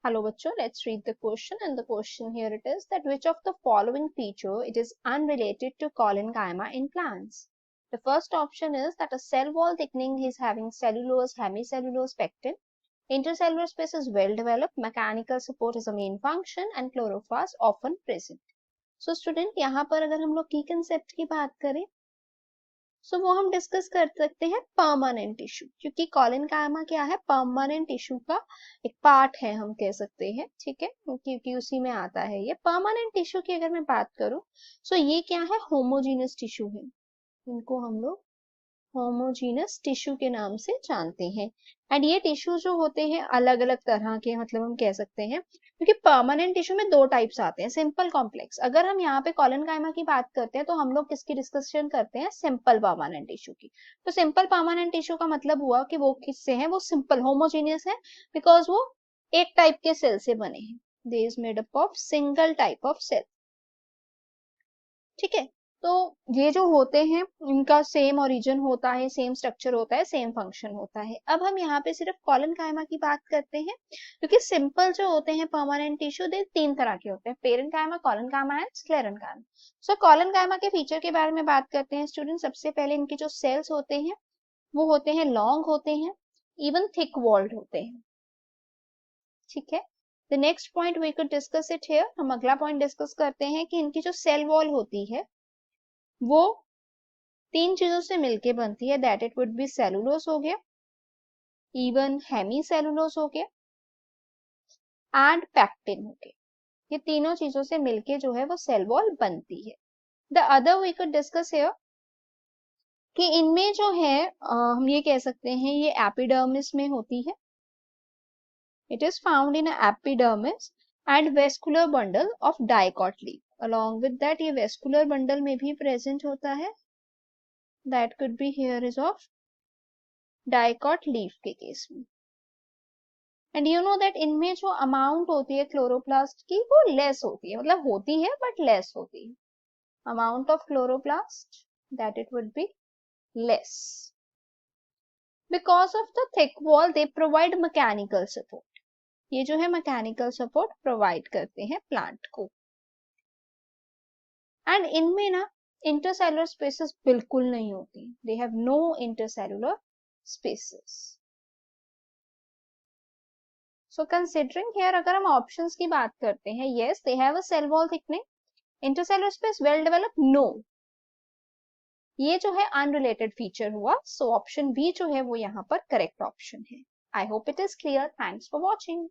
Hello bachcho, let's read the question, and the question here it is that which of the following feature it is unrelated to collenchyma in plants. The first option is that a cell wall thickening is having cellulose, hemicellulose, pectin. Intercellular space is well developed, mechanical support is a main function and chloroplast often present. So student यहाँ पर अगर हम लोग की concept की बात करें वो हम डिस्कस कर सकते हैं परमानेंट टिश्यू, क्योंकि कॉलेनकाइमा क्या है, परमानेंट टिश्यू का एक पार्ट है हम कह सकते हैं, ठीक है, क्योंकि उसी में आता है ये परमानेंट टिश्यू की। अगर मैं बात करूं ये क्या है, होमोजीनस टिश्यू है, इनको हम लोग होमोजीनस टिश्यू के नाम से जानते हैं। एंड ये टिश्यू जो होते हैं अलग अलग तरह के, मतलब हम कह सकते हैं, क्योंकि परमानेंट टिश्यू में दो टाइप्स आते हैं, सिंपल कॉम्प्लेक्स। अगर हम यहाँ पे कॉलेनकाइमा की बात करते हैं तो हम लोग किसकी डिस्कशन करते हैं, सिंपल परमानेंट टिश्यू की। तो सिंपल परमानेंट टिश्यू का मतलब हुआ कि वो किससे है, वो सिंपल होमोजीनियस है, बिकॉज वो एक टाइप के सेल से बने हैं, they is made up of single type of cell, ठीक है। तो ये जो होते हैं इनका सेम ओरिजिन होता है, सेम स्ट्रक्चर होता है, सेम फंक्शन होता है। अब हम यहाँ पे सिर्फ कॉलेनकाइमा की बात करते हैं, क्योंकि सिंपल जो होते हैं परमानेंट टिश्यू दे तीन तरह के होते हैं, parenchyma, collenchyma and sclerenchyma. So collenchyma के फीचर के बारे में बात करते हैं स्टूडेंट। सबसे पहले इनके जो सेल्स होते हैं वो होते हैं लॉन्ग होते हैं, इवन थिक वॉल्ड होते हैं, ठीक है। The next point we could discuss it here, हम अगला पॉइंट डिस्कस करते हैं कि इनकी जो सेल वॉल होती है वो तीन चीजों से मिलके बनती है, that it would be cellulose हो गया, इवन हेमी सेलुलोज हो गया एंड पैक्टिन हो गया। ये तीनों चीजों से मिलके जो है वो सेल वॉल बनती है। The other we could discuss here कि इनमें जो है हम ये कह सकते हैं ये एपिडर्मिस में होती है, it is found in epidermis and vascular bundle of dicot leaf. Along with that ये वेस्कुलर बंडल में भी प्रेजेंट होता है, that could be here is of dicot leaf के केस में। एंड यू नो दैट इनमें जो अमाउंट होती है क्लोरोप्लास्ट की वो लेस होती है, मतलब होती है बट लेस होती है, amount of chloroplast that it would be less. Because of the thick wall they provide mechanical support, ये जो है मैकेनिकल सपोर्ट प्रोवाइड करते हैं प्लांट को। एंड इनमें ना इंटरसेलुलर स्पेसेस बिल्कुल नहीं होती, they have no intercellular spaces. So considering here अगर हम ऑप्शंस की बात करते हैं, yes they have a cell wall thickening, intercellular space well developed, no, ये जो है अनरिलेटेड फीचर हुआ। सो ऑप्शन बी जो है वो यहाँ पर करेक्ट ऑप्शन है। I hope it is clear, thanks for watching.